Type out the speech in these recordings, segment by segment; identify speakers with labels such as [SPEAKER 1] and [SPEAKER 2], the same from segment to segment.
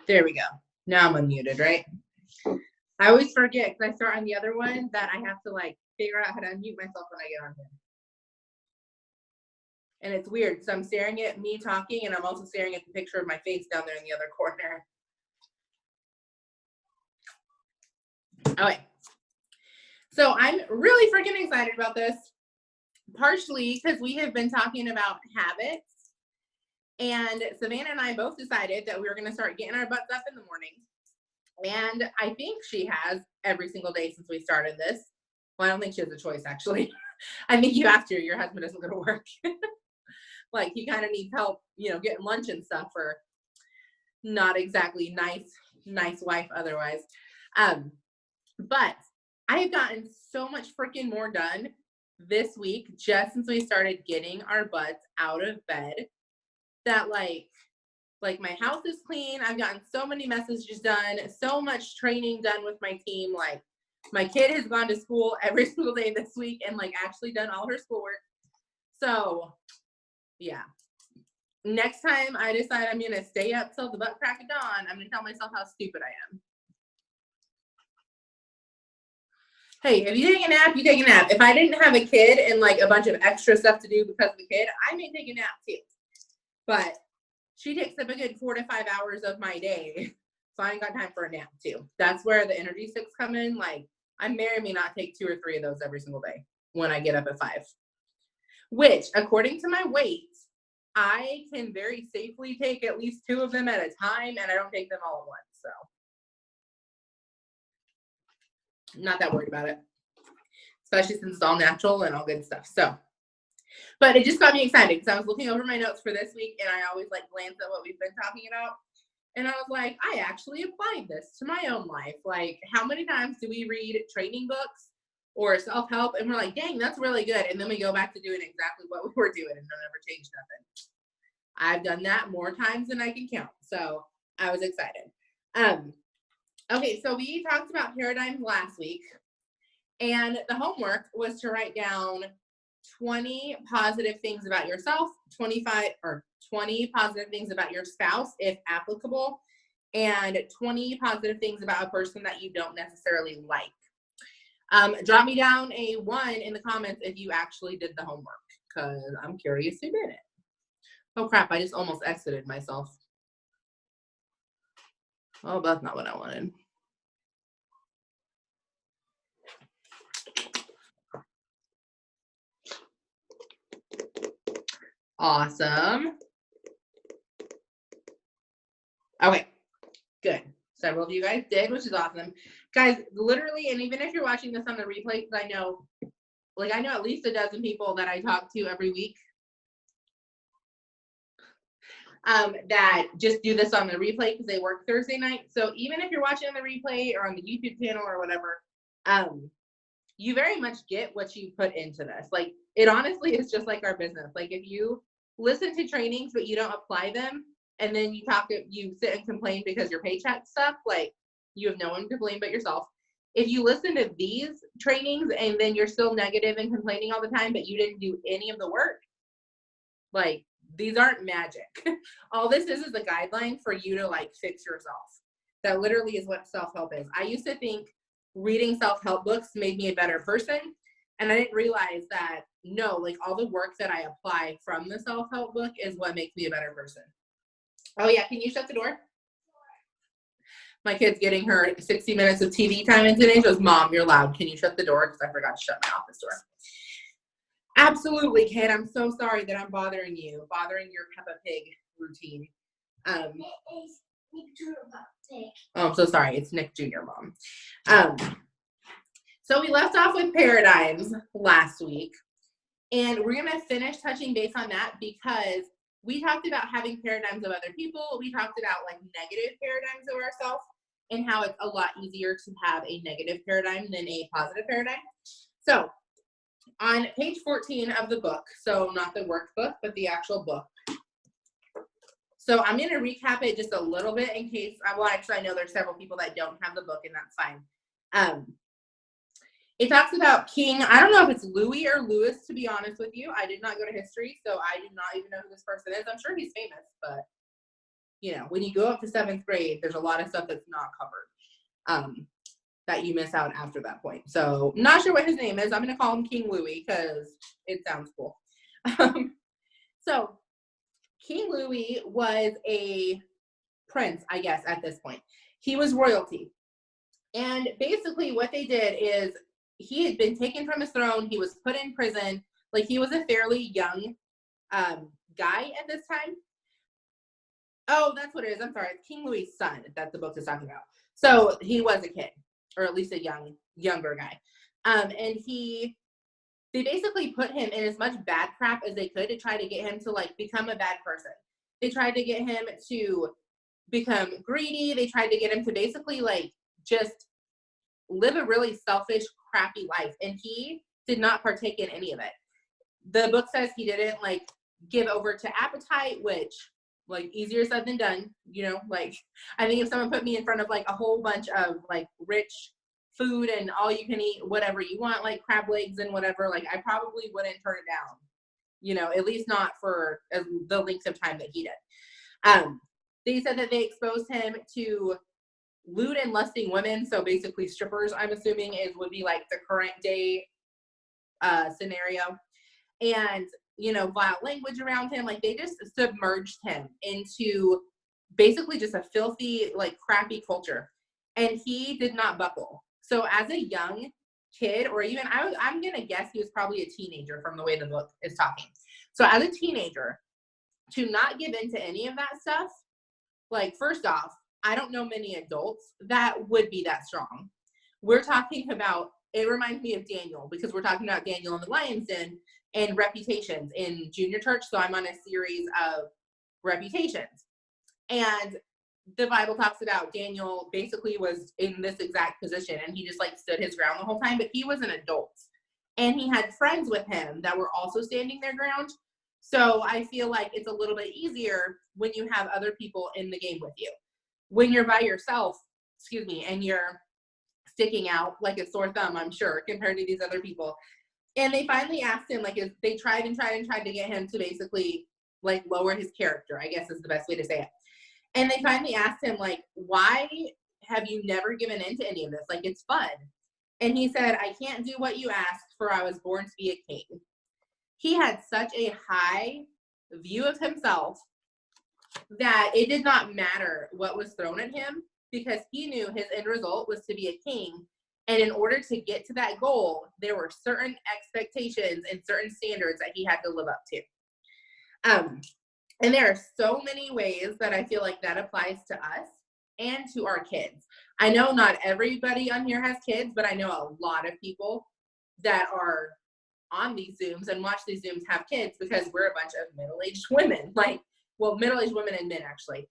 [SPEAKER 1] There we go. Now I'm unmuted, right? I always forget because I start on the other one that I have to like figure out how to unmute myself when I get on here. And it's weird because I'm staring at me talking and I'm also staring at the picture of my face down there in the other corner. Okay. So I'm really freaking excited about this, partially because we have been talking about habits. And Savannah and I both decided that we were going to start getting our butts up in the morning. And I think she has every single day since we started this. Well, I don't think she has a choice, actually. I think you have to. Your husband isn't going to work. Like, he kind of needs help, getting lunch and stuff, or not exactly nice wife otherwise. But I have gotten so much freaking more done this week just since we started getting our butts out of bed that like my house is clean. I've gotten so many messages done, so much training done with my team. Like, my kid has gone to school every single day this week and like actually done all her schoolwork. So yeah, next time I decide I'm going to stay up till the butt crack of dawn, I'm going to tell myself how stupid I am. Hey, if you take a nap, you take a nap. If I didn't have a kid and like a bunch of extra stuff to do because of the kid, I may take a nap too. But she takes up a good 4 to 5 hours of my day. So I ain't got time for a nap too. That's where the energy sticks come in. Like, I'm married me not take 2 or 3 of those every single day when I get up at 5. Which, according to my weight, I can very safely take at least 2 of them at a time, and I don't take them all at once. So I'm not that worried about it, especially since it's all natural and all good stuff. So, but it just got me excited because I was looking over my notes for this week, and I always like glance at what we've been talking about. And I was like, I actually applied this to my own life. Like, how many times do we read training books or self-help and we're like, dang, that's really good. And then we go back to doing exactly what we were doing and don't ever change nothing. I've done that more times than I can count. So I was excited. Okay, so we talked about paradigms last week. And the homework was to write down 20 positive things about yourself, 20 positive things about your spouse, if applicable, and 20 positive things about a person that you don't necessarily like. Drop me down a 1 in the comments if you actually did the homework, because I'm curious who did it. Oh crap, I just almost exited myself. Oh, that's not what I wanted. Awesome. Okay, good. Several of you guys did, which is awesome. Guys, literally, and even if you're watching this on the replay, because I know at least a dozen people that I talk to every week that just do this on the replay because they work Thursday night. So even if you're watching on the replay or on the YouTube channel or whatever, you very much get what you put into this. Like, it honestly is just like our business. Like, if you listen to trainings but you don't apply them, and then you sit and complain because your paycheck sucks, like, you have no one to blame but yourself. If you listen to these trainings and then you're still negative and complaining all the time, but you didn't do any of the work, like, these aren't magic. All this is a guideline for you to like fix yourself. That literally is what self-help is. I used to think reading self-help books made me a better person, and I didn't realize that no, like, all the work that I apply from the self-help book is what makes me a better person. Oh yeah, can you shut the door? My kid's getting her 60 minutes of TV time in today. She goes, Mom, you're loud. Can you shut the door? Because I forgot to shut my office door. Absolutely, kid. I'm so sorry that I'm bothering your Peppa Pig routine. It is Nick Jr. Oh, I'm so sorry. It's Nick Jr., Mom. So we left off with paradigms last week, and we're going to finish touching base on that because we talked about having paradigms of other people. We talked about like negative paradigms of ourselves and how it's a lot easier to have a negative paradigm than a positive paradigm. So on page 14 of the book, so not the workbook, but the actual book. So I'm going to recap it just a little bit in case, well, actually, I know there's several people that don't have the book, and that's fine. It talks about King, I don't know if it's Louis or Louis, to be honest with you. I did not go to history, so I do not even know who this person is. I'm sure he's famous, but you know, when you go up to 7th grade, there's a lot of stuff that's not covered that you miss out after that point. So not sure what his name is. I'm going to call him King Louis because it sounds cool. So King Louis was a prince, I guess, at this point. He was royalty. And basically what they did is he had been taken from his throne. He was put in prison. Like, he was a fairly young guy at this time. Oh, that's what it is. I'm sorry. It's King Louis' son that the book is talking about. So he was a kid, or at least a younger guy. And they basically put him in as much bad crap as they could to try to get him to, like, become a bad person. They tried to get him to become greedy. They tried to get him to basically, like, just live a really selfish, crappy life. And he did not partake in any of it. The book says he didn't, like, give over to appetite, which, like, easier said than done, you know. Like, I think if someone put me in front of, like, a whole bunch of, like, rich food and all you can eat whatever you want, like crab legs and whatever, like, I probably wouldn't turn it down, you know, at least not for the length of time that he did. They said that they exposed him to lewd and lusting women, so basically strippers, I'm assuming would be like the current day scenario. And, you know, vile language around him. Like, they just submerged him into basically just a filthy, like, crappy culture. And he did not buckle. So as a young kid, or even, I'm going to guess he was probably a teenager from the way the book is talking. So as a teenager, to not give in to any of that stuff, like, first off, I don't know many adults that would be that strong. We're talking about, it reminds me of Daniel, because we're talking about Daniel in the Lion's Den and reputations in junior church. So I'm on a series of reputations. And the Bible talks about Daniel basically was in this exact position, and he just, like, stood his ground the whole time, but he was an adult. And he had friends with him that were also standing their ground. So I feel like it's a little bit easier when you have other people in the game with you. When you're by yourself, and you're sticking out like a sore thumb, I'm sure, compared to these other people. And they finally asked him, like, they tried to get him to basically, like, lower his character, I guess is the best way to say it. And they finally asked him, like, why have you never given in to any of this? Like, it's fun. And he said, I can't do what you asked, for I was born to be a king. He had such a high view of himself that it did not matter what was thrown at him, because he knew his end result was to be a king. And in order to get to that goal, there were certain expectations and certain standards that he had to live up to. And there are so many ways that I feel like that applies to us and to our kids. I know not everybody on here has kids, but I know a lot of people that are on these Zooms and watch these Zooms have kids, because we're a bunch of middle-aged women, like, well, middle-aged women and men, actually.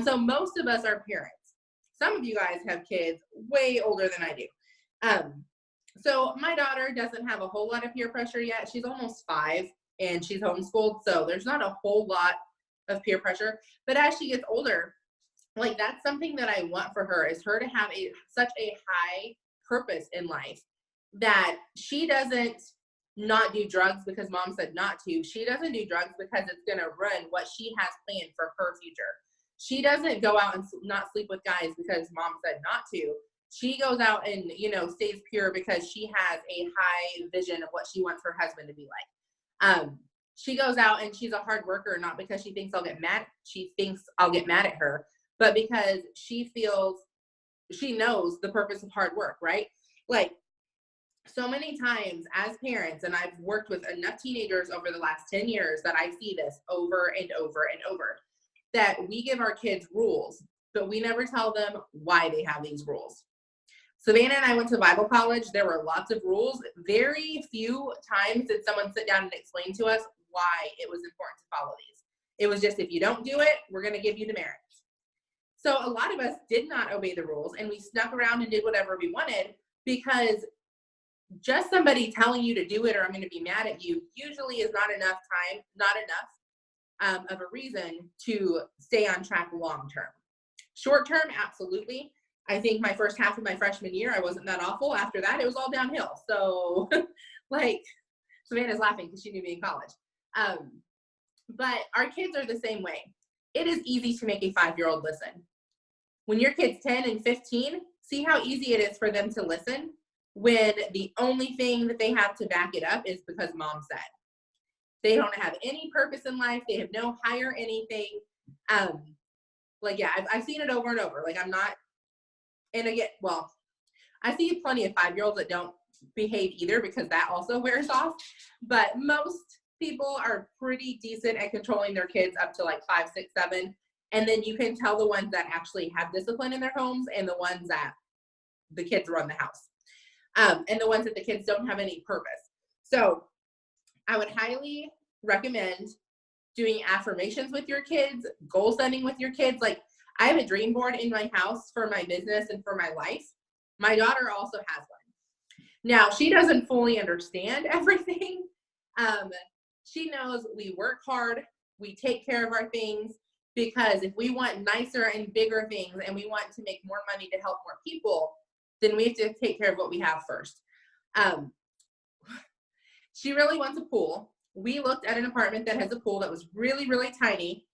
[SPEAKER 1] So most of us are parents. Some of you guys have kids way older than I do. So my daughter doesn't have a whole lot of peer pressure yet. She's almost 5 and she's homeschooled, so there's not a whole lot of peer pressure. But as she gets older, like, that's something that I want for her, is her to have such a high purpose in life that she doesn't not do drugs because mom said not to. She doesn't do drugs because it's going to ruin what she has planned for her future. She doesn't go out and not sleep with guys because mom said not to. She goes out and, you know, stays pure because she has a high vision of what she wants her husband to be like. She goes out and she's a hard worker, not because she thinks I'll get mad. She thinks I'll get mad at her, but because she knows the purpose of hard work, right? Like, so many times as parents, and I've worked with enough teenagers over the last 10 years that I see this over and over and over, that we give our kids rules, but we never tell them why they have these rules. Savannah and I went to Bible college. There were lots of rules. Very few times did someone sit down and explain to us why it was important to follow these. It was just, if you don't do it, we're going to give you demerits. So a lot of us did not obey the rules, and we snuck around and did whatever we wanted, because just somebody telling you to do it, or I'm going to be mad at you, usually is not enough of a reason to stay on track long term. Short term, absolutely. I think my first half of my freshman year, I wasn't that awful. After that, it was all downhill. So, like, Savannah's laughing because she knew me in college. But our kids are the same way. it is easy to make a 5-year-old listen. When your kid's 10 and 15, see how easy it is for them to listen when the only thing that they have to back it up is because mom said. They don't have any purpose in life. They have no higher anything. Like, yeah, I've seen it over and over. Like, I'm not, and again, well, I see plenty of 5-year-olds that don't behave either, because that also wears off. But most people are pretty decent at controlling their kids up to like 5, 6, 7. And then you can tell the ones that actually have discipline in their homes and the ones that the kids run the house. And the ones that the kids don't have any purpose. So I would highly recommend doing affirmations with your kids, goal setting with your kids. Like, I have a dream board in my house for my business and for my life. My daughter also has one. Now, she doesn't fully understand everything. She knows we work hard, we take care of our things, because if we want nicer and bigger things and we want to make more money to help more people, then we have to take care of what we have first. She really wants a pool. We looked at an apartment that has a pool that was really, really tiny,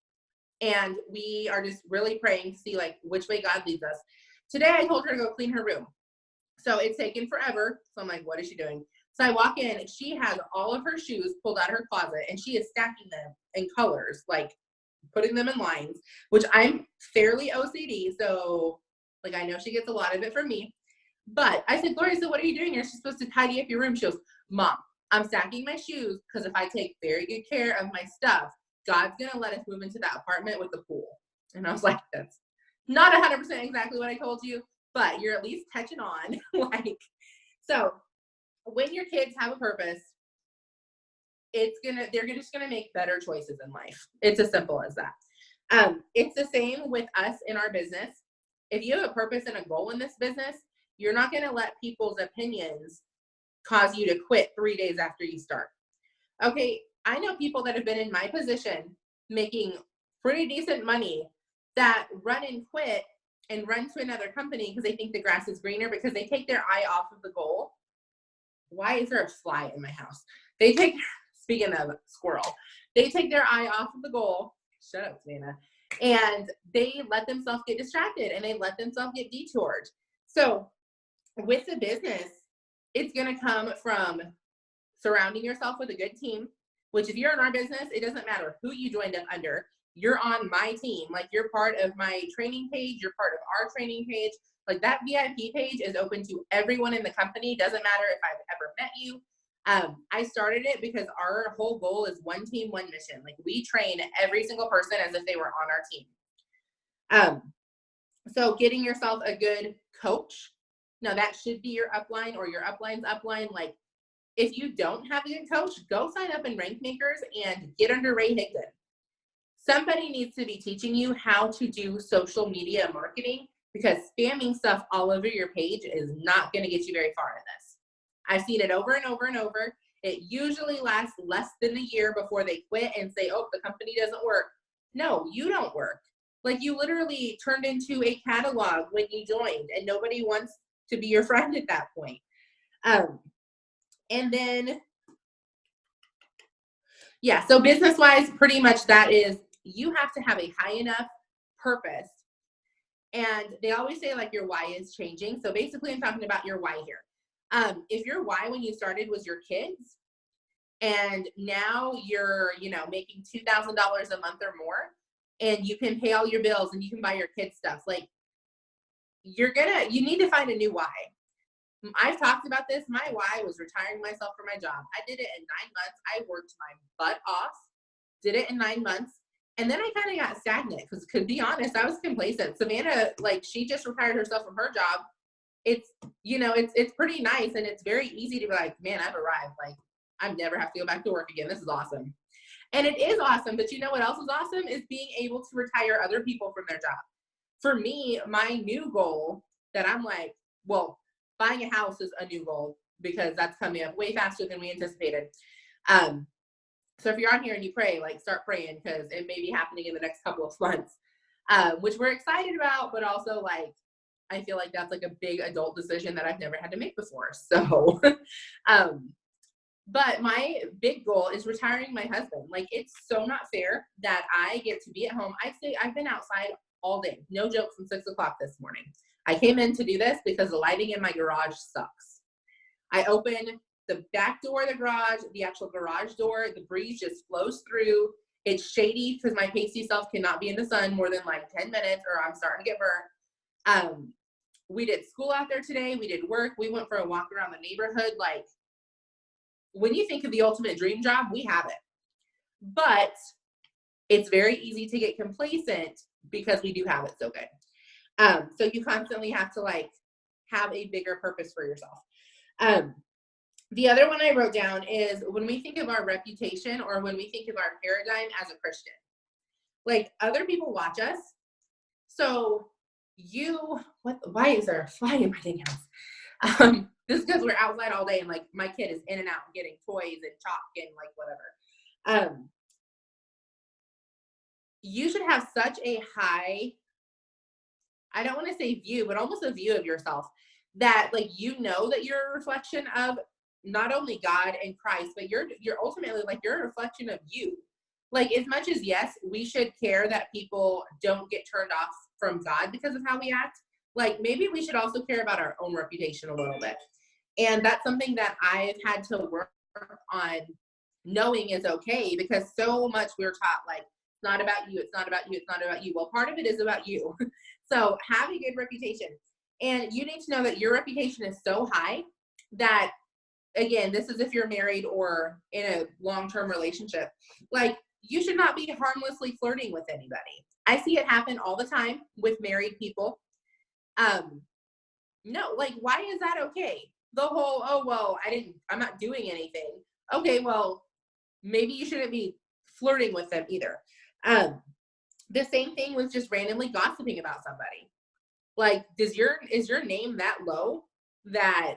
[SPEAKER 1] and we are just really praying to see like which way God leads us. Today I told her to go clean her room. So it's taken forever. So I'm like, what is she doing? So I walk in and she has all of her shoes pulled out of her closet and she is stacking them in colors, like putting them in lines, which I'm fairly OCD. So like, I know she gets a lot of it from me. But I said, Gloria, so what are you doing? You're supposed to tidy up your room. She goes, Mom, I'm stacking my shoes because if I take very good care of my stuff, God's going to let us move into that apartment with the pool. And I was like, that's not 100% exactly what I told you, but you're at least catching on. Like, so when your kids have a purpose, they're just going to make better choices in life. It's as simple as that. It's the same with us in our business. If you have a purpose and a goal in this business, you're not going to let people's opinions cause you to quit 3 days after you start. Okay, I know people that have been in my position making pretty decent money that run and quit and run to another company because they think the grass is greener, because they take their eye off of the goal. Why is there a fly in my house? Speaking of squirrel, they take their eye off of the goal. Shut up, Savannah. And they let themselves get distracted and they let themselves get detoured. So with the business, it's going to come from surrounding yourself with a good team, which if you're in our business, it doesn't matter who you joined up under. You're on my team. Like, you're part of my training page. You're part of our training page. Like, that VIP page is open to everyone in the company. Doesn't matter if I've ever met you. I started it because our whole goal is one team, one mission. Like, we train every single person as if they were on our team. So getting yourself a good coach. Now, that should be your upline or your upline's upline. Like, if you don't have a good coach, go sign up in Rank Makers and get under Ray Higdon. Somebody needs to be teaching you how to do social media marketing, because spamming stuff all over your page is not going to get you very far in this. I've seen it over and over and over. It usually lasts less than a year before they quit and say, oh, the company doesn't work. No, you don't work. Like, you literally turned into a catalog when you joined, and nobody wants to be your friend at that point. And then, yeah, so business-wise, pretty much that is, you have to have a high enough purpose. And they always say, like, your why is changing. So basically, I'm talking about your why here. If your why when you started was your kids, and now you're, making $2,000 a month or more, and you can pay all your bills and you can buy your kids stuff, like, you need to find a new why. I've talked about this. My why was retiring myself from my job. I did it in 9 months. I worked my butt off, did it in 9 months. And then I kind of got stagnant because, to be honest, I was complacent. Savannah, like, she just retired herself from her job. It's, it's pretty nice. And it's very easy to be like, man, I've arrived. Like, I never have to go back to work again. This is awesome. And it is awesome. But you know what else is awesome is being able to retire other people from their job. For me, my new goal that I'm like, well, buying a house is a new goal because that's coming up way faster than we anticipated. So if you're on here and you pray, like, start praying, because it may be happening in the next couple of months, which we're excited about, but also, like, I feel like that's like a big adult decision that I've never had to make before. So, But my big goal is retiring my husband. Like, it's so not fair that I get to be at home. I've been outside all day. No joke, from 6 o'clock this morning. I came in to do this because the lighting in my garage sucks. I open the back door of the garage, the actual garage door. The breeze just flows through. It's shady because my pasty self cannot be in the sun more than like 10 minutes or I'm starting to get burnt. We did school out there today. We did work. We went for a walk around the neighborhood. Like, when you think of the ultimate dream job, we have it. But it's very easy to get complacent because we do have it so good. So you constantly have to like have a bigger purpose for yourself. The other one I wrote down is when we think of our reputation or when we think of our paradigm as a Christian, like other people watch us. So why is there a fly in my dang house? This is because we're outside all day and like my kid is in and out getting toys and chalk and like whatever. You should have such a high, I don't want to say view, but almost a view of yourself that like, you know, that you're a reflection of not only God and Christ, but you're ultimately like, you're a reflection of you. Like, as much as, yes, we should care that people don't get turned off from God because of how we act, like maybe we should also care about our own reputation a little bit. And that's something that I've had to work on knowing is okay, because so much we're taught like, it's not about you, it's not about you, it's not about you. Well, part of it is about you. So have a good reputation. And you need to know that your reputation is so high that, again, this is if you're married or in a long-term relationship, like you should not be harmlessly flirting with anybody. I see it happen all the time with married people. No, like, why is that okay? The whole, oh, well, I'm not doing anything. Okay, well, maybe you shouldn't be flirting with them either. The same thing with just randomly gossiping about somebody. Like, is your name that low that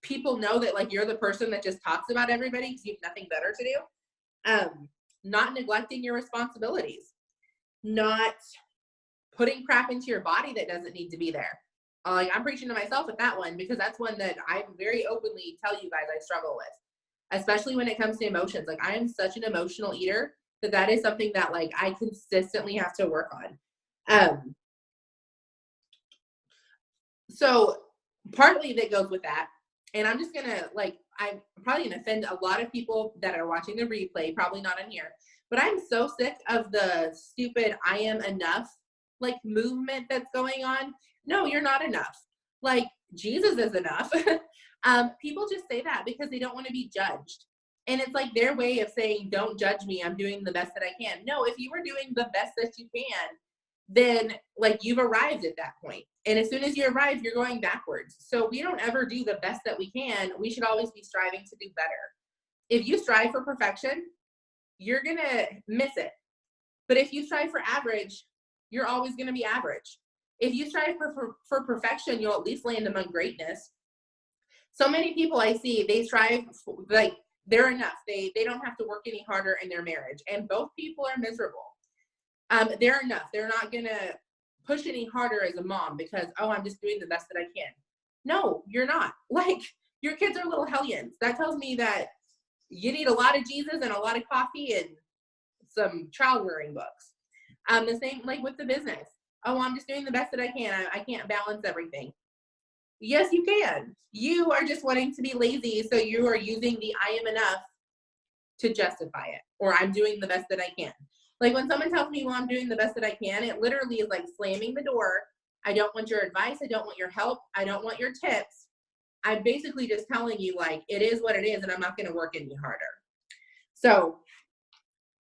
[SPEAKER 1] people know that like you're the person that just talks about everybody because you have nothing better to do? Not neglecting your responsibilities, not putting crap into your body that doesn't need to be there. Like, I'm preaching to myself with that one because that's one that I very openly tell you guys I struggle with, especially when it comes to emotions. Like, I am such an emotional eater that is something that like I consistently have to work on. So partly that goes with that. And I'm just gonna like, I'm probably gonna offend a lot of people that are watching the replay, probably not in here, but I'm so sick of the stupid I am enough like movement that's going on. No, you're not enough. Like, Jesus is enough. People just say that because they don't want to be judged. And it's like their way of saying, don't judge me, I'm doing the best that I can. No, if you were doing the best that you can, then like you've arrived at that point. And as soon as you arrive, you're going backwards. So we don't ever do the best that we can. We should always be striving to do better. If you strive for perfection, you're going to miss it. But if you strive for average, you're always going to be average. If you strive for perfection, you'll at least land among greatness. So many people I see, they strive for, like, they're enough. They don't have to work any harder in their marriage. And both people are miserable. They're enough. They're not going to push any harder as a mom because, oh, I'm just doing the best that I can. No, you're not. Like, your kids are little hellions. That tells me that you need a lot of Jesus and a lot of coffee and some child rearing books. The same like with the business. Oh, I'm just doing the best that I can. I can't balance everything. Yes, you can. You are just wanting to be lazy, so you are using the I am enough to justify it, or I'm doing the best that I can. Like, when someone tells me, well, I'm doing the best that I can, it literally is like slamming the door. I don't want your advice. I don't want your help. I don't want your tips. I'm basically just telling you, like, it is what it is, and I'm not going to work any harder. So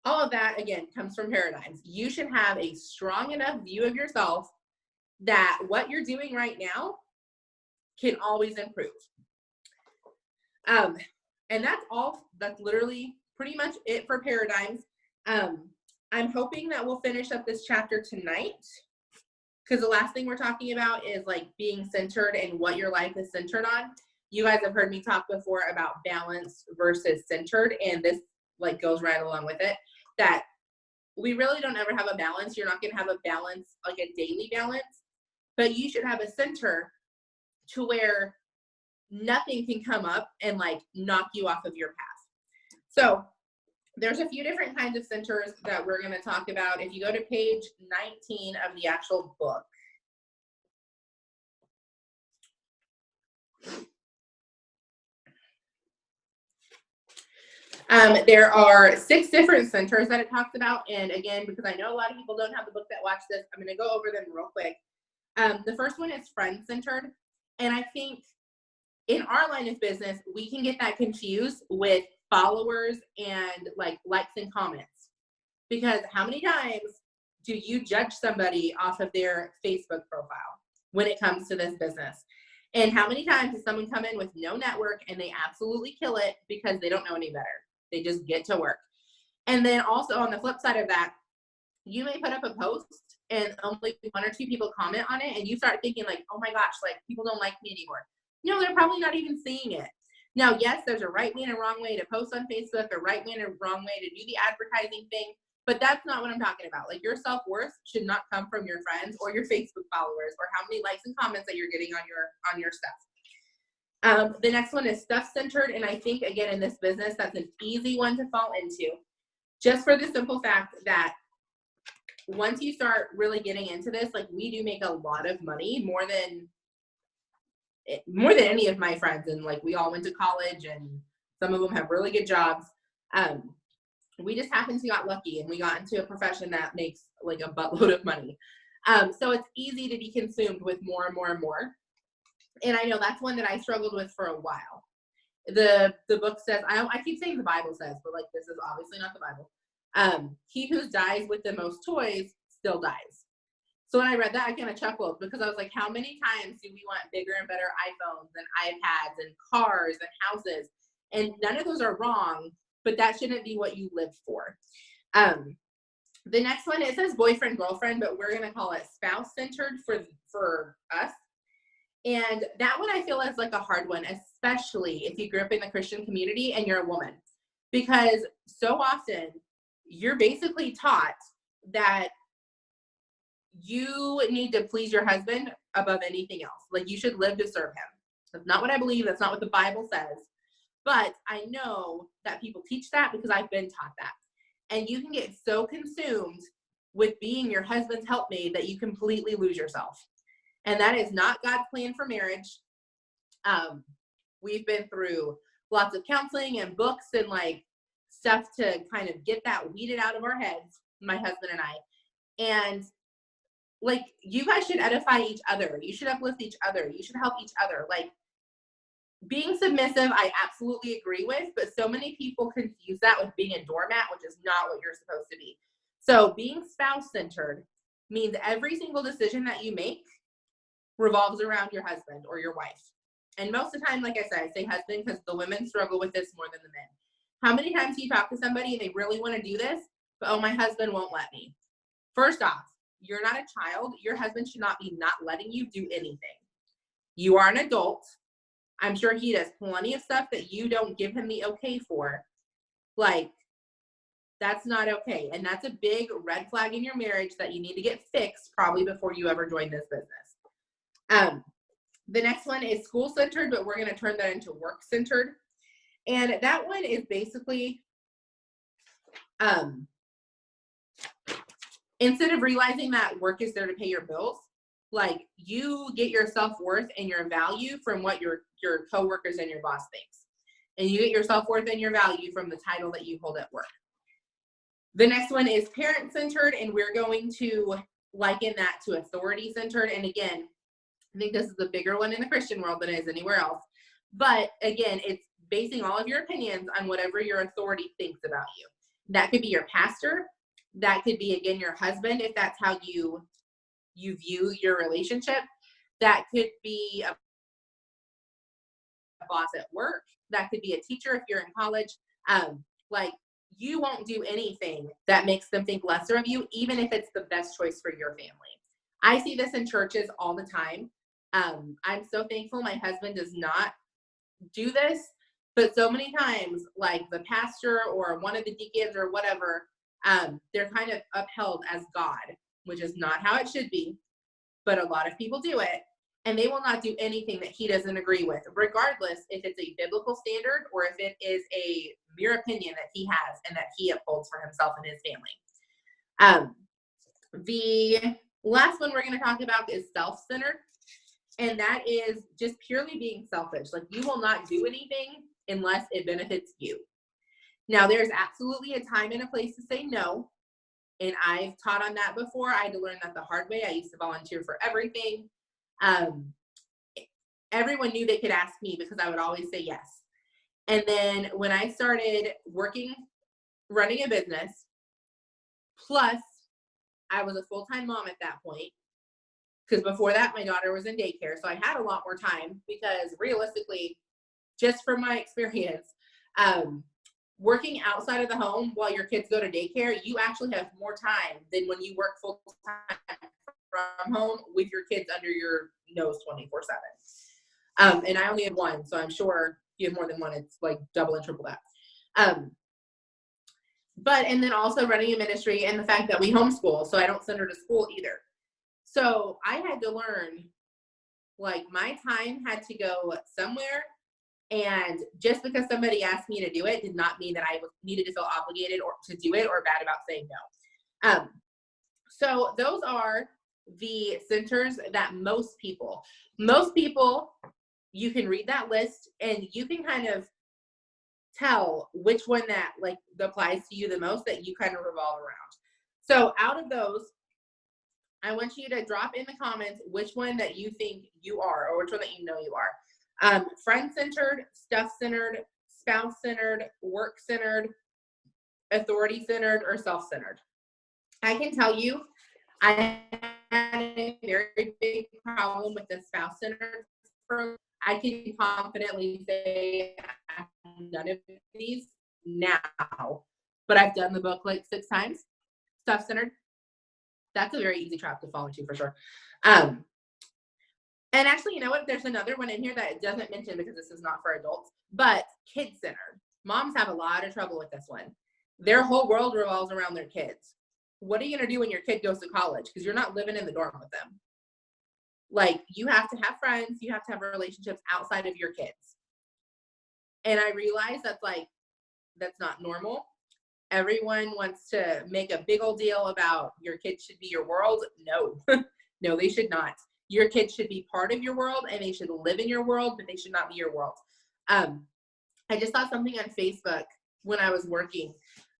[SPEAKER 1] all of that, again, comes from paradigms. You should have a strong enough view of yourself that what you're doing right now can always improve. And that's all. That's literally pretty much it for paradigms. I'm hoping that we'll finish up this chapter tonight, because the last thing we're talking about is like being centered and what your life is centered on. You guys have heard me talk before about balance versus centered, and this like goes right along with it, that we really don't ever have a balance. You're not going to have a balance, like a daily balance, but you should have a center to where nothing can come up and like knock you off of your path. So there's a few different kinds of centers that we're going to talk about. If you go to page 19 of the actual book, there are 6 different centers that it talks about. And again, because I know a lot of people don't have the book that watch this, I'm going to go over them real quick. The first one is friend-centered. And I think in our line of business, we can get that confused with followers and like likes and comments. Because how many times do you judge somebody off of their Facebook profile when it comes to this business? And how many times does someone come in with no network and they absolutely kill it because they don't know any better? They just get to work. And then also on the flip side of that, you may put up a post and only 1 or 2 people comment on it, and you start thinking like, oh my gosh, like people don't like me anymore. No, they're probably not even seeing it. Now, yes, there's a right way and a wrong way to post on Facebook, a right way and a wrong way to do the advertising thing, but that's not what I'm talking about. Like your self-worth should not come from your friends or your Facebook followers or how many likes and comments that you're getting on your stuff. The next one is stuff-centered, and I think, again, in this business, that's an easy one to fall into, just for the simple fact that once you start really getting into this, like we do make a lot of money, more than any of my friends, and like we all went to college, and some of them have really good jobs. We just happened to got lucky, and we got into a profession that makes like a buttload of money. So it's easy to be consumed with more and more and more. And I know that's one that I struggled with for a while. The book says, I keep saying the Bible says, but like this is obviously not the Bible. He who dies with the most toys still dies. So when I read that, I kind of chuckled because I was like, how many times do we want bigger and better iPhones and iPads and cars and houses? And none of those are wrong, but that shouldn't be what you live for. The next one, it says boyfriend, girlfriend, but we're going to call it spouse-centered for us. And that one I feel is like a hard one, especially if you grew up in the Christian community and you're a woman. Because so often you're basically taught that you need to please your husband above anything else. Like you should live to serve him. That's not what I believe. That's not what the Bible says. But I know that people teach that because I've been taught that. And you can get so consumed with being your husband's helpmate that you completely lose yourself. And that is not God's plan for marriage. We've been through lots of counseling and books and like stuff to kind of get that weeded out of our heads, my husband and I. And like, you guys should edify each other. You should uplift each other. You should help each other. Like, being submissive, I absolutely agree with, but so many people confuse that with being a doormat, which is not what you're supposed to be. So being spouse-centered means every single decision that you make revolves around your husband or your wife. And most of the time, like I said, I say husband because the women struggle with this more than the men. How many times do you talk to somebody and they really want to do this, but oh, my husband won't let me? First off, you're not a child. Your husband should not be not letting you do anything. You are an adult. I'm sure he does plenty of stuff that you don't give him the okay for. Like, that's not okay. And that's a big red flag in your marriage that you need to get fixed probably before you ever join this business. The next one is school-centered, but we're going to turn that into work-centered. And that one is basically, instead of realizing that work is there to pay your bills, like you get your self-worth and your value from what your coworkers and your boss thinks. And you get your self-worth and your value from the title that you hold at work. The next one is parent-centered, and we're going to liken that to authority-centered. And again, I think this is the bigger one in the Christian world than it is anywhere else. But again, it's basing all of your opinions on whatever your authority thinks about you. That could be your pastor. That could be, again, your husband, if that's how you view your relationship. That could be a boss at work. That could be a teacher if you're in college. Like, you won't do anything that makes them think lesser of you, even if it's the best choice for your family. I see this in churches all the time. I'm so thankful my husband does not do this, but so many times, like the pastor or one of the deacons or whatever, they're kind of upheld as God, which is not how it should be, but a lot of people do it. and they will not do anything that he doesn't agree with, regardless if it's a biblical standard or if it is a mere opinion that he has and that he upholds for himself and his family. The last one we're going to talk about is self-centered, and that is just purely being selfish. Like, you will not do anything unless it benefits you. Now, there's absolutely a time and a place to say no, and I've taught on that before. I had to learn that the hard way. I used to volunteer for everything. Everyone knew they could ask me because I would always say yes. And then when I started working, running a business, plus I was a full-time mom at that point, because before that, my daughter was in daycare. So I had a lot more time because realistically, just from my experience, working outside of the home while your kids go to daycare, you actually have more time than when you work full-time from home with your kids under your nose 24/7. And I only had one, so I'm sure if you have more than one, it's like double and triple that. And then also running a ministry and the fact that we homeschool, so I don't send her to school either. So I had to learn, like, my time had to go somewhere, and just because somebody asked me to do it did not mean that I needed to feel obligated or to do it or bad about saying no. So those are the centers that most people, you can read that list and you can kind of tell which one that like applies to you the most, that you kind of revolve around. So out of those, I want you to drop in the comments which one that you think you are, or which one that you know you are. Friend-centered, stuff-centered, spouse-centered, work-centered, authority-centered, or self-centered. I can tell you, I had a very big problem with the spouse-centered. I can confidently say none of these now, but I've done the book like 6 times. Stuff-centered, that's a very easy trap to fall into for sure. And actually, you know what? There's another one in here that it doesn't mention because this is not for adults, but kid-centered. Moms have a lot of trouble with this one. Their whole world revolves around their kids. What are you going to do when your kid goes to college? Because you're not living in the dorm with them. Like, you have to have friends. You have to have relationships outside of your kids. And I realize that's not normal. Everyone wants to make a big old deal about your kids should be your world. No, no, they should not. Your kids should be part of your world and they should live in your world, but they should not be your world. I just saw something on Facebook when I was working.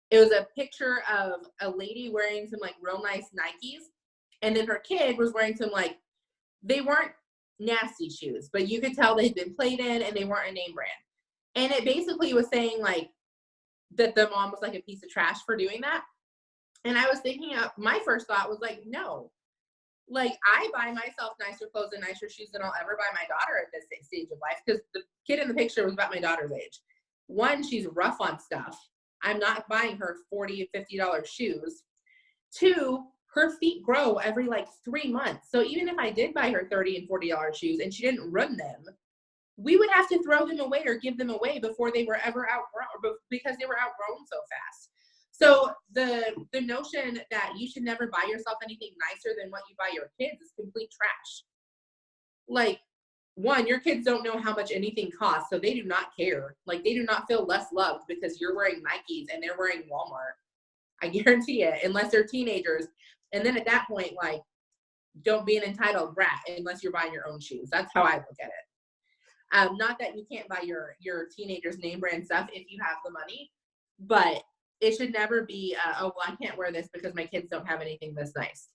[SPEAKER 1] It was a picture of a lady wearing some like real nice Nikes, and then her kid was wearing some like, they weren't nasty shoes, but you could tell they'd been played in and they weren't a name brand. And it basically was saying like that the mom was like a piece of trash for doing that. And I was thinking, my first thought was like, no, like I buy myself nicer clothes and nicer shoes than I'll ever buy my daughter at this stage of life, because the kid in the picture was about my daughter's age. One, she's rough on stuff. I'm not buying her $40, $50 shoes. Two, her feet grow every like 3 months. So even if I did buy her $30 and $40 shoes and she didn't run them, we would have to throw them away or give them away before they were ever outgrown, because they were outgrown so fast. So the notion that you should never buy yourself anything nicer than what you buy your kids is complete trash. Like, one, your kids don't know how much anything costs, so they do not care. Like, they do not feel less loved because you're wearing Nikes and they're wearing Walmart. I guarantee it, unless they're teenagers. And then at that point, like, don't be an entitled brat unless you're buying your own shoes. That's how I look at it. Not that you can't buy your teenagers name brand stuff if you have the money, but it should never be, oh, well, I can't wear this because my kids don't have anything this nice.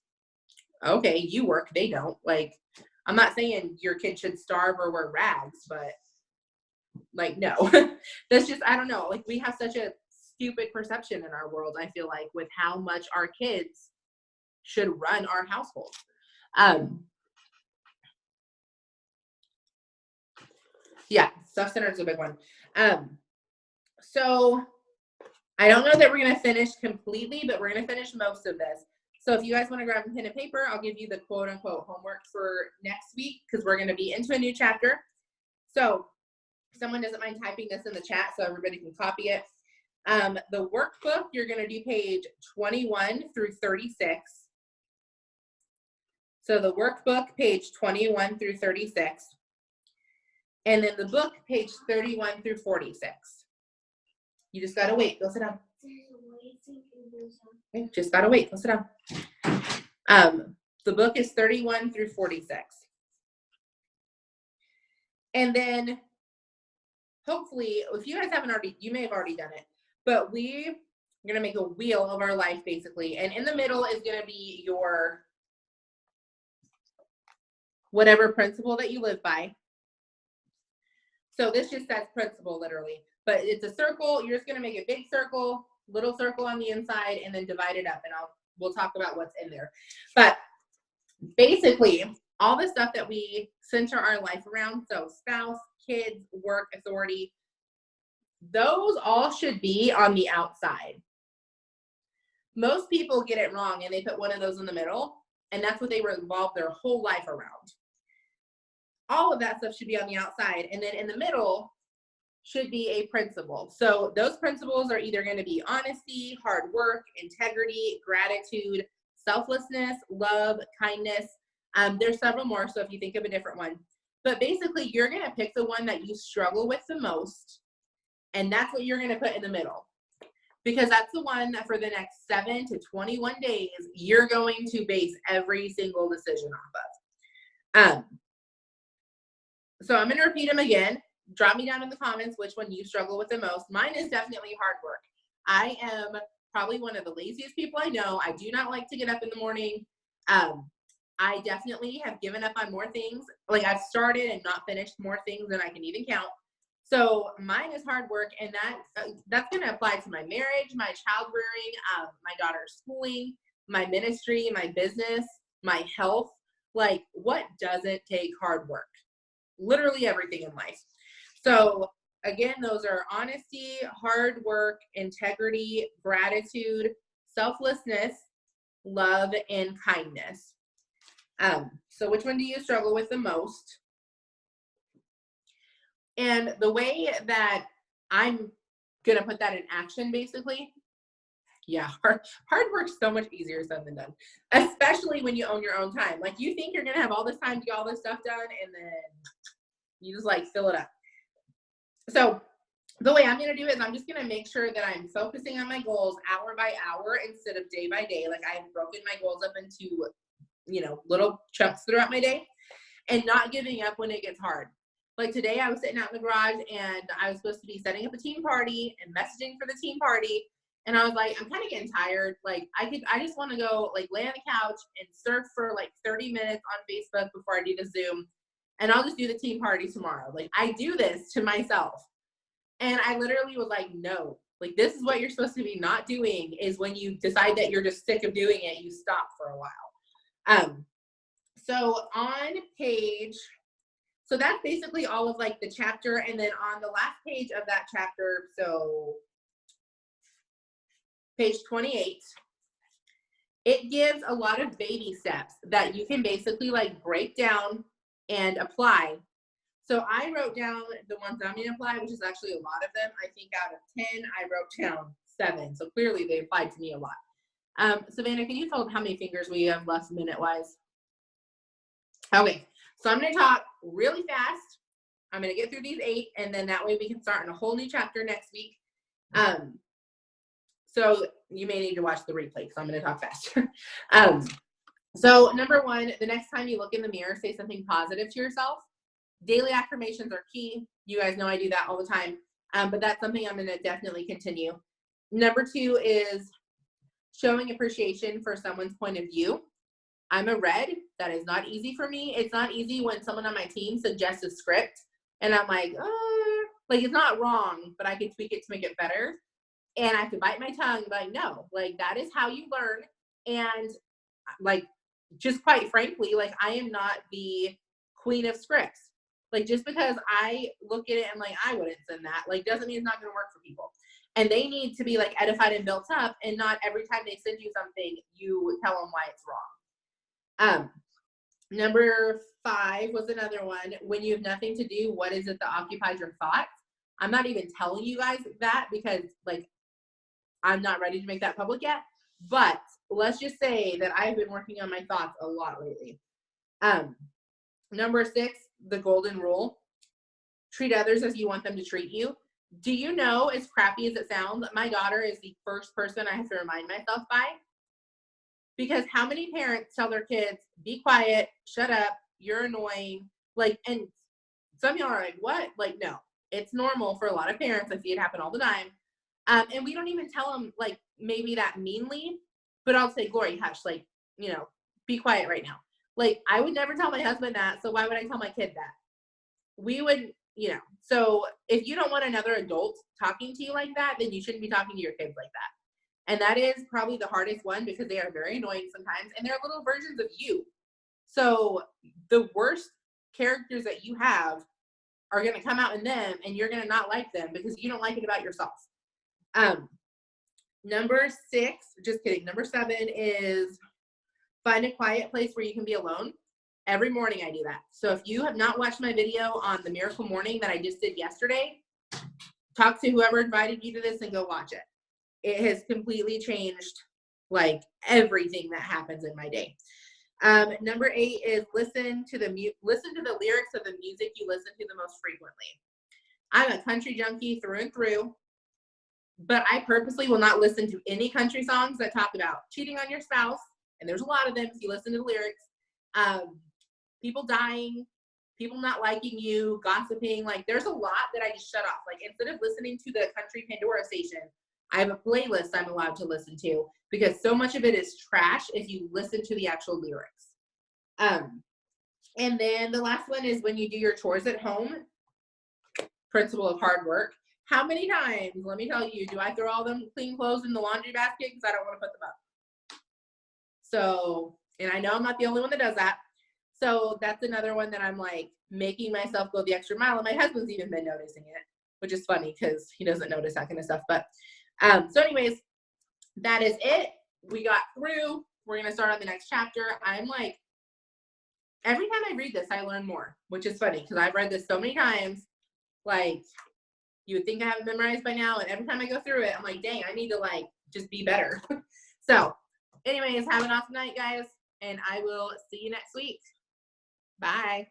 [SPEAKER 1] Okay, you work, they don't. Like, I'm not saying your kid should starve or wear rags, but like, no. That's just, I don't know. Like, we have such a stupid perception in our world, I feel like, with how much our kids should run our household. Yeah, self-centered is a big one. So I don't know that we're going to finish completely, but we're going to finish most of this. So if you guys want to grab a pen and paper, I'll give you the quote unquote homework for next week, because we're going to be into a new chapter. So if someone doesn't mind typing this in the chat so everybody can copy it. The workbook, you're going to do page 21 through 36. So the workbook, page 21 through 36. And then the book, page 31 through 46. You just gotta wait. Go sit down. Okay, just gotta wait. Go sit down. The book is 31 through 46. And then hopefully, if you guys haven't already, you may have already done it, but we're gonna make a wheel of our life basically. And in the middle is gonna be your whatever principle that you live by. So this just says principle literally, but it's a circle. You're just gonna make a big circle, little circle on the inside, and then divide it up, and we'll talk about what's in there. But basically, all the stuff that we center our life around, so spouse, kids, work, authority, those all should be on the outside. Most people get it wrong and they put one of those in the middle, and that's what they revolve their whole life around. All of that stuff should be on the outside, and then in the middle should be a principle. So those principles are either going to be honesty, hard work, integrity, gratitude, selflessness, love, kindness. There's several more, so if you think of a different one. But basically, you're going to pick the one that you struggle with the most, and that's what you're going to put in the middle. Because that's the one that for the next 7 to 21 days, you're going to base every single decision off of. So I'm going to repeat them again. Drop me down in the comments which one you struggle with the most. Mine is definitely hard work. I am probably one of the laziest people I know. I do not like to get up in the morning. I definitely have given up on more things. Like I've started and not finished more things than I can even count. So mine is hard work, and that's going to apply to my marriage, my child rearing, my daughter's schooling, my ministry, my business, my health. Like, what doesn't take hard work? Literally everything in life. So again, those are honesty, hard work, integrity, gratitude, selflessness, love, and kindness. So which one do you struggle with the most? And the way that I'm going to put that in action, basically, yeah, hard work's so much easier said than done, especially when you own your own time. Like, you think you're going to have all this time to get all this stuff done, and then you just, like, fill it up. So the way I'm going to do it is I'm just going to make sure that I'm focusing on my goals hour by hour instead of day by day. Like, I've broken my goals up into, little chunks throughout my day, and not giving up when it gets hard. Like today, I was sitting out in the garage, and I was supposed to be setting up a team party and messaging for the team party. And I was like, I'm kind of getting tired. Like, I just want to go, like, lay on the couch and surf for like 30 minutes on Facebook before I do the Zoom. And I'll just do the team party tomorrow. Like, I do this to myself. And I literally was like, no, like, this is what you're supposed to be not doing, is when you decide that you're just sick of doing it, you stop for a while. So on page, so that's basically all of like the chapter. And then on the last page of that chapter, so page 28, it gives a lot of baby steps that you can basically like break down and apply. So I wrote down the ones I'm going to apply, which is actually a lot of them. I think out of 10, I wrote down 7. So clearly they applied to me a lot. Savannah, can you tell how many fingers we have left minute-wise? Okay, so I'm going to talk really fast. I'm going to get through these 8, and then that way we can start in a whole new chapter next week. So you may need to watch the replay because I'm going to talk faster. So number 1, the next time you look in the mirror, say something positive to yourself. Daily affirmations are key. You guys know I do that all the time, but that's something I'm going to definitely continue. Number 2 is showing appreciation for someone's point of view. I'm a red. That is not easy for me. It's not easy when someone on my team suggests a script, and I'm like, like, it's not wrong, but I can tweak it to make it better. And I have to bite my tongue, like, no, like, that is how you learn. And like, just quite frankly, like, I am not the queen of scripts. Like, just because I look at it and like, I wouldn't send that, like, doesn't mean it's not going to work for people. And they need to be like edified and built up, and not every time they send you something, you tell them why it's wrong. Number 5 was another one. When you have nothing to do, what is it that occupies your thoughts? I'm not even telling you guys that because, like, I'm not ready to make that public yet. But let's just say that I've been working on my thoughts a lot lately. Number 6, the golden rule. Treat others as you want them to treat you. Do you know, as crappy as it sounds, my daughter is the first person I have to remind myself by? Because how many parents tell their kids, be quiet, shut up, you're annoying, like, and some of y'all are like, what? Like, no, it's normal for a lot of parents. I see it happen all the time. And we don't even tell them, like, maybe that meanly, but I'll say, Glory, hush, like, you know, be quiet right now. Like, I would never tell my husband that, so why would I tell my kid that? We would, you know, so if you don't want another adult talking to you like that, then you shouldn't be talking to your kids like that. And that is probably the hardest one because they are very annoying sometimes and they're little versions of you. So the worst characters that you have are going to come out in them and you're going to not like them because you don't like it about yourself. Number 6, just kidding. Number 7 is find a quiet place where you can be alone. Every morning I do that. So if you have not watched my video on the Miracle Morning that I just did yesterday, talk to whoever invited you to this and go watch it. It has completely changed like everything that happens in my day. Number 8 is listen to the lyrics of the music you listen to the most frequently. I'm a country junkie through and through, but I purposely will not listen to any country songs that talk about cheating on your spouse. And there's a lot of them if you listen to the lyrics. People dying, people not liking you, gossiping. Like, there's a lot that I just shut off. Like, instead of listening to the country Pandora station, I have a playlist I'm allowed to listen to because so much of it is trash if you listen to the actual lyrics. And then the last one is when you do your chores at home, principle of hard work. How many times, let me tell you, do I throw all them clean clothes in the laundry basket because I don't want to put them up? So, and I know I'm not the only one that does that. So that's another one that I'm like making myself go the extra mile. And my husband's even been noticing it, which is funny because he doesn't notice that kind of stuff. But so anyways, that is it. We got through. We're going to start on the next chapter. I'm like, every time I read this, I learn more, which is funny because I've read this so many times. Like, you would think I have it memorized by now. And every time I go through it, I'm like, dang, I need to like just be better. So anyways, have an awesome night, guys. And I will see you next week. Bye.